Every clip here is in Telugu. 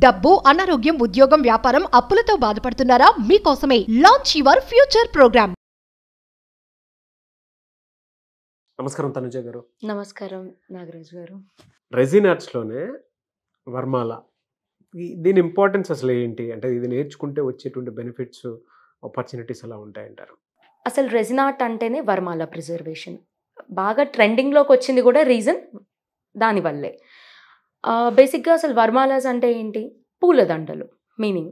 డబ్బు, అనారోగ్యం, ఉద్యోగం, వ్యాపారం, అప్పులతో బాధపడుతున్నారా? మీకోసమే లాంచ్ యువర్ ఫ్యూచర్ ప్రోగ్రామ్. నమస్కారం తనుజ గారు. నమస్కారం నాగరాజు గారు. రెజిన్ ఆర్ట్స్లోనే వర్మాల, దీని ఇంపార్టెన్స్ అసలు ఏంటి? అంటే ఇది నేర్చుకుంటే వచ్చేటువంటి బెనిఫిట్స్, ఆపర్చునిటీస్ ఎలా ఉంటాయంటారు? అసలు రెజిన్ ఆర్ట్ అంటేనే వర్మాల ప్రిజర్వేషన్ బాగా ట్రెండింగ్లోకి వచ్చింది కూడా రీజన్ దానివల్లే. బేసిక్గా అసలు వర్మాలాస్ అంటే ఏంటి? పూలదండలు మీనింగ్.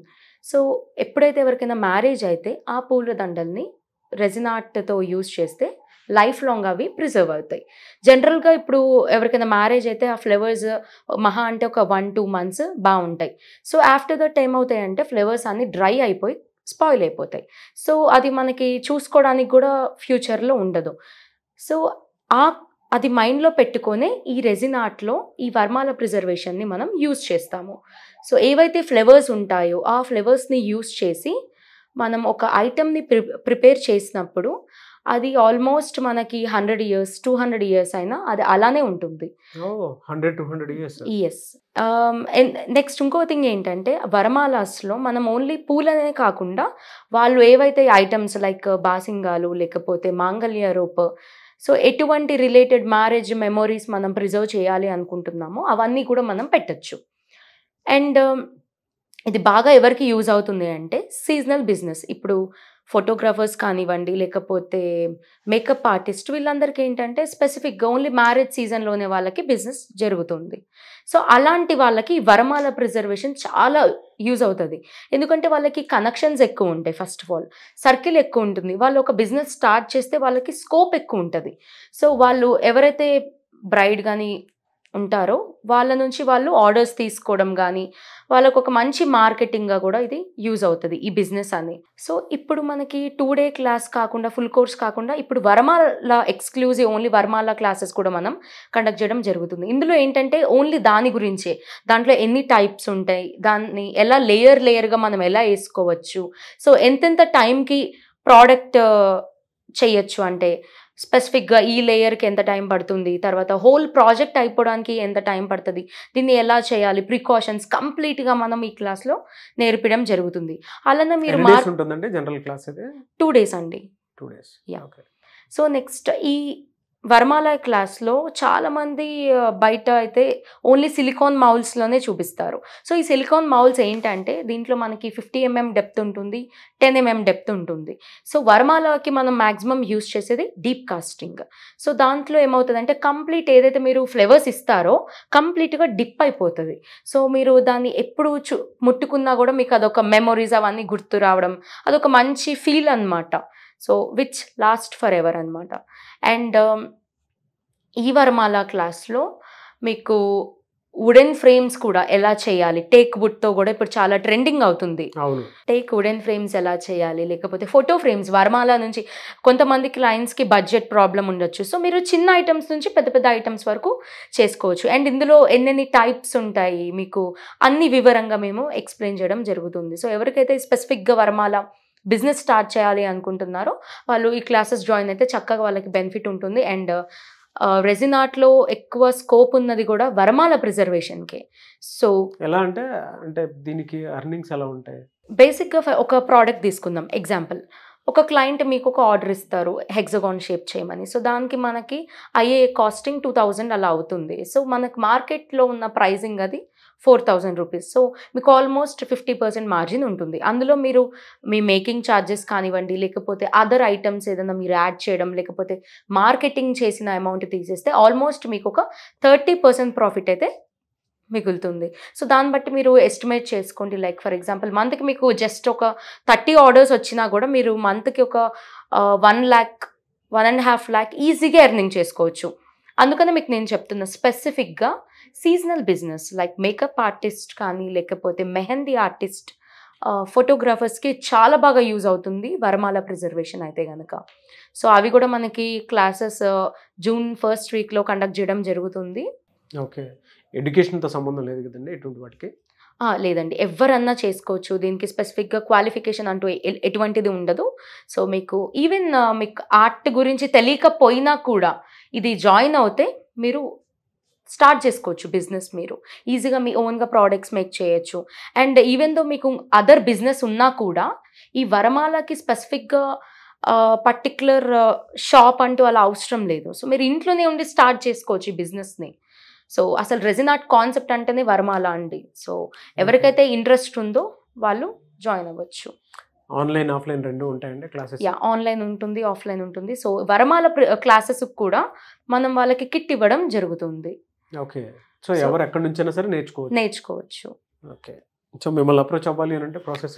సో ఎప్పుడైతే ఎవరికైనా మ్యారేజ్ అయితే ఆ పూలదండల్ని రెజిన్ ఆర్ట్తో యూజ్ చేస్తే లైఫ్ లాంగ్ అవి ప్రిజర్వ్ అవుతాయి. జనరల్గా ఇప్పుడు ఎవరికైనా మ్యారేజ్ అయితే ఆ ఫ్లవర్స్ మహా అంటే ఒక 1-2 months బాగుంటాయి. సో ఆఫ్టర్ దట్ ఏమవుతాయి అంటే ఫ్లవర్స్ అన్నీ డ్రై అయిపోయి స్పాయిల్ అయిపోతాయి. సో అది మనకి చూసుకోవడానికి కూడా ఫ్యూచర్లో ఉండదు. సో అది మైండ్లో పెట్టుకొనే ఈ రెజిన్ ఆర్ట్లో ఈ వర్మాల ప్రిజర్వేషన్ని మనం యూజ్ చేస్తాము. సో ఏవైతే ఫ్లవర్స్ ఉంటాయో ఆ ఫ్లవర్స్ని యూజ్ చేసి మనం ఒక ఐటమ్ని ప్రిపేర్ చేసినప్పుడు అది ఆల్మోస్ట్ మనకి 100 years 200 years అయినా అది అలానే ఉంటుంది. 100-200 years. ఎస్. నెక్స్ట్ ఇంకో థింగ్ ఏంటంటే వరమాలాస్లో మనం ఓన్లీ పూలనే కాకుండా వాళ్ళు ఏవైతే ఐటమ్స్ లైక్ బాసింగాలు లేకపోతే మాంగళ్య రూప్, సో ఎటువంటి రిలేటెడ్ మ్యారేజ్ మెమొరీస్ మనం ప్రిజర్వ్ చేయాలి అనుకుంటున్నామో అవన్నీ కూడా మనం పెట్టచ్చు. అండ్ ఇది బాగా ఎవరికి యూజ్ అవుతుంది అంటే సీజనల్ బిజినెస్. ఇప్పుడు ఫోటోగ్రాఫర్స్ కానివ్వండి లేకపోతే మేకప్ ఆర్టిస్ట్, వీళ్ళందరికీ ఏంటంటే స్పెసిఫిక్గా ఓన్లీ మ్యారేజ్ సీజన్లోనే వాళ్ళకి బిజినెస్ జరుగుతుంది. సో అలాంటి వాళ్ళకి వరమాల ప్రిజర్వేషన్ చాలా యూజ్ అవుతుంది. ఎందుకంటే వాళ్ళకి కనెక్షన్స్ ఎక్కువ ఉంటాయి. ఫస్ట్ ఆఫ్ ఆల్ సర్కిల్ ఎక్కువ ఉంటుంది. వాళ్ళు ఒక బిజినెస్ స్టార్ట్ చేస్తే వాళ్ళకి స్కోప్ ఎక్కువ ఉంటుంది. సో వాళ్ళు ఎవరైతే బ్రైడ్ కానీ ఉంటారో వాళ్ళ నుంచి వాళ్ళు ఆర్డర్స్ తీసుకోవడం కానీ వాళ్ళకు ఒక మంచి మార్కెటింగ్గా కూడా ఇది యూజ్ అవుతుంది ఈ బిజినెస్ అని. సో ఇప్పుడు మనకి 2 day క్లాస్ కాకుండా ఫుల్ కోర్స్ కాకుండా ఇప్పుడు వరమాల ఎక్స్క్లూజివ్ ఓన్లీ వరమాల క్లాసెస్ కూడా మనం కండక్ట్ చేయడం జరుగుతుంది. ఇందులో ఏంటంటే ఓన్లీ దాని గురించే, దాంట్లో ఎన్ని టైప్స్ ఉంటాయి, దాన్ని ఎలా లేయర్గా మనం ఎలా వేసుకోవచ్చు, సో ఎంతెంత టైంకి ప్రోడక్ట్ చేయొచ్చు, అంటే స్పెసిఫిక్గా ఈ లేయర్కి ఎంత టైం పడుతుంది, తర్వాత హోల్ ప్రాజెక్ట్ అయిపోవడానికి ఎంత టైం పడుతుంది, దీన్ని ఎలా చేయాలి, ప్రికాషన్స్ కంప్లీట్గా మనం ఈ క్లాస్లో నేర్పడం జరుగుతుంది. అలానే మీరు 2 days అండి. 2 days. సో నెక్స్ట్ ఈ వర్మాల క్లాస్లో చాలామంది బయట అయితే ఓన్లీ సిలికాన్ మౌల్స్లోనే చూపిస్తారు. సో ఈ సిలికాన్ మౌల్స్ ఏంటంటే దీంట్లో మనకి 50 mm డెప్త్ ఉంటుంది, 10 mm డెప్త్ ఉంటుంది. సో వర్మాలకి మనం మ్యాక్సిమం యూస్ చేసేది డీప్ కాస్టింగ్. సో దాంట్లో ఏమవుతుందంటే కంప్లీట్ ఏదైతే మీరు ఫ్లేవర్స్ ఇస్తారో కంప్లీట్గా డిప్ అయిపోతుంది. సో మీరు దాన్ని ఎప్పుడు ముట్టుకున్నా కూడా మీకు అదొక మెమొరీస్ అవన్నీ గుర్తు రావడం, అదొక మంచి ఫీల్ అనమాట. So which last for ever అనమాట. అండ్ ఈ వరమాల క్లాస్లో మీకు వుడెన్ ఫ్రేమ్స్ కూడా ఎలా చేయాలి, టేక్ వుడ్తో కూడా ఇప్పుడు చాలా ట్రెండింగ్ అవుతుంది. టేక్ వుడెన్ ఫ్రేమ్స్ ఎలా చేయాలి, లేకపోతే ఫోటో ఫ్రేమ్స్ వరమాల నుంచి కొంతమంది క్లయింట్స్కి బడ్జెట్ ప్రాబ్లం ఉండొచ్చు. సో మీరు చిన్న ఐటమ్స్ నుంచి పెద్ద పెద్ద ఐటమ్స్ వరకు చేసుకోవచ్చు. అండ్ ఇందులో ఎన్నెన్ని టైప్స్ ఉంటాయి మీకు అన్ని వివరంగా మేము ఎక్స్ప్లెయిన్ చేయడం జరుగుతుంది. సో ఎవరికైతే స్పెసిఫిక్గా వరమాల బిజినెస్ స్టార్ట్ చేయాలి అనుకుంటున్నారో వాళ్ళు ఈ క్లాసెస్ జాయిన్ అయితే చక్కగా వాళ్ళకి బెనిఫిట్ ఉంటుంది. అండ్ రెజిన్ ఆర్ట్లో ఎక్కువ స్కోప్ ఉన్నది కూడా వరమాల ప్రిజర్వేషన్కే. సో ఎలా అంటే దీనికి ఎర్నింగ్స్ ఎలా ఉంటాయి? బేసిక్గా ఒక ప్రోడక్ట్ తీసుకుందాం. ఎగ్జాంపుల్, ఒక క్లయింట్ మీకు ఒక ఆర్డర్ ఇస్తారు హెక్సగాన్ షేప్ చేయమని. సో దానికి మనకి అయ్యే కాస్టింగ్ 2000 అలా అవుతుంది. సో మనకు మార్కెట్లో ఉన్న ప్రైజింగ్ అది 4000 rupees. సో మీకు ఆల్మోస్ట్ 50% మార్జిన్ ఉంటుంది. అందులో మీరు మీ మేకింగ్ ఛార్జెస్ కానివ్వండి లేకపోతే అదర్ ఐటమ్స్ ఏదైనా మీరు యాడ్ చేయడం లేకపోతే మార్కెటింగ్ చేసిన అమౌంట్ తీసేస్తే ఆల్మోస్ట్ మీకు ఒక 30% ప్రాఫిట్ అయితే మిగులుతుంది. సో దాన్ని బట్టి మీరు ఎస్టిమేట్ చేసుకోండి. లైక్ ఫర్ ఎగ్జాంపుల్ మంత్కి మీకు జస్ట్ ఒక 30 orders వచ్చినా కూడా మీరు మంత్కి ఒక 1 lakh 1.5 lakh ఈజీగా ఎర్నింగ్ చేసుకోవచ్చు. అందుకనే మీకు నేను చెప్తున్నా స్పెసిఫిక్గా seasonal business like makeup artist కానీ లేకపోతే మెహందీ ఆర్టిస్ట్, ఫోటోగ్రాఫర్స్కి చాలా బాగా యూజ్ అవుతుంది వరమాల ప్రిజర్వేషన్ అయితే కనుక. సో అవి కూడా మనకి క్లాసెస్ June 1st weekలో కండక్ట్ చేయడం జరుగుతుంది. ఓకే. ఎడ్యుకేషన్తో సంబంధం లేదు కదండి ఎటువంటి వాటికి? లేదండి, ఎవరన్నా చేసుకోవచ్చు. దీనికి స్పెసిఫిక్గా క్వాలిఫికేషన్ అంటూ ఎటువంటిది ఉండదు. సో మీకు ఈవెన్ మీకు ఆర్ట్ గురించి తెలియకపోయినా కూడా ఇది జాయిన్ అవుతే మీరు స్టార్ట్ చేసుకోవచ్చు బిజినెస్. మీరు ఈజీగా మీ ఓన్గా ప్రోడక్ట్స్ మేక్ చేయొచ్చు. అండ్ ఈవెన్ దో మీకు అదర్ బిజినెస్ ఉన్నా కూడా ఈ వరమాలకి స్పెసిఫిక్గా పర్టిక్యులర్ షాప్ అంటూ అలా అవసరం లేదు. సో మీరు ఇంట్లోనే ఉండి స్టార్ట్ చేసుకోవచ్చు ఈ బిజినెస్ని. సో అసలు రెజిన్ ఆర్ట్ కాన్సెప్ట్ అంటేనే వరమాల అండి. సో ఎవరికైతే ఇంట్రెస్ట్ ఉందో వాళ్ళు జాయిన్ అవ్వచ్చు. ఆన్లైన్ ఆఫ్లైన్ రెండు ఉంటాయండి క్లాసెస్? యా, ఆన్లైన్ ఉంటుంది, ఆఫ్లైన్ ఉంటుంది. సో వరమాల క్లాసెస్ కూడా మనం వాళ్ళకి కిట్ ఇవ్వడం జరుగుతుంది. ఓకే. సో ఎవరు ఎక్కడి నుంచైనా సరే నేర్చుకోవచ్చు. ఓకే. సో మిమ్మల్ని అప్రోచ్ అవ్వాలి అని అంటే ప్రాసెస్?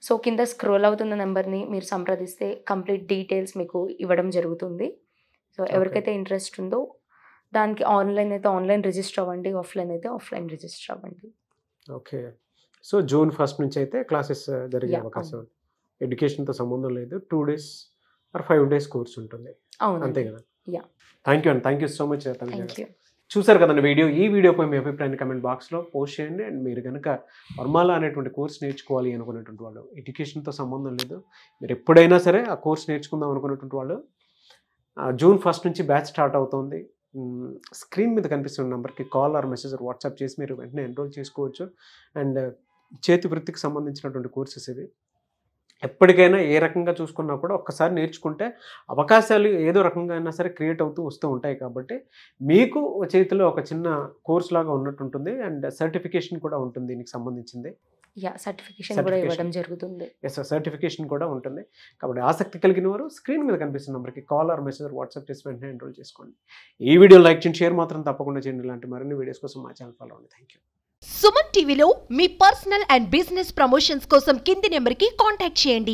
సో కింద స్క్రోల్ అవుతున్న నెంబర్ని మీరు సంప్రదిస్తే కంప్లీట్ డీటెయిల్స్ మీకు ఇవ్వడం జరుగుతుంది. సో ఎవరికైతే ఇంట్రెస్ట్ ఉందో దానికి ఆన్లైన్ అయితే ఆన్లైన్ రిజిస్టర్ అవ్వండి, ఆఫ్లైన్ అయితే ఆఫ్లైన్ రిజిస్టర్ అవ్వండి. ఓకే. సో June 1 నుంచి అయితే క్లాసెస్ జరిగే అవకాశం ఉంది. ఎడ్యుకేషన్తో సంబంధం లేదు, 2 days ఆర్ 5 days కోర్స్ ఉంటుంది, అంతే కదా? థ్యాంక్ యూ అండి, థ్యాంక్ యూ సో మచ్. చూసారు కదండి వీడియో. ఈ వీడియోపై మీ అభిప్రాయాన్ని కమెంట్ బాక్స్లో పోస్ట్ చేయండి. అండ్ మీరు కనుక వర్మాల అనేటువంటి కోర్స్ నేర్చుకోవాలి అనుకునేటువంటి వాళ్ళు, ఎడ్యుకేషన్తో సంబంధం లేదు, మీరు ఎప్పుడైనా సరే ఆ కోర్స్ నేర్చుకుందాం అనుకునేటువంటి వాళ్ళు June 1 నుంచి బ్యాచ్ స్టార్ట్ అవుతుంది. స్క్రీన్ మీద కనిపిస్తున్న నెంబర్కి కాల్ ఆర్ మెసేజ్ వాట్సాప్ చేసి మీరు వెంటనే ఎన్రోల్ చేసుకోవచ్చు. అండ్ చేతి వృత్తికి సంబంధించినటువంటి కోర్సెస్ ఇవి. ఎప్పటికైనా ఏ రకంగా చూసుకున్నా కూడా ఒక్కసారి నేర్చుకుంటే అవకాశాలు ఏదో రకంగా అయినా సరే క్రియేట్ అవుతూ వస్తూ ఉంటాయి. కాబట్టి మీకు చేతిలో ఒక చిన్న కోర్స్ లాగా ఉన్నట్టు ఉంటుంది. అండ్ సర్టిఫికేషన్ కూడా ఉంటుంది దీనికి సంబంధించింది. సర్టిఫికేషన్ కూడా ఇవ్వడం జరుగుతుంది. సర్టిఫికేషన్ కూడా ఉంటుంది. కాబట్టి ఆసక్తి కలిగిన వారు స్క్రీన్ మీద కనిపిస్తున్న నెంబర్కి కాల్ ఆర్ మెసేజ్ వాట్సాప్ చేసి వెంటనే ఎన్రోల్ చేసుకోండి. ఈ వీడియో లైక్ చేయండి, షేర్ మాత్రం తప్పకుండా చేయండి. ఇలాంటి మరిన్ని వీడియోస్ కోసం మా ఛానల్ ఫాలో అవ్వండి. Thank you. సుమన్ టీవీలో మీ పర్సనల్ అండ్ బిజినెస్ ప్రమోషన్స్ కోసం కింది నెంబర్కి కాంటాక్ట్ చేయండి.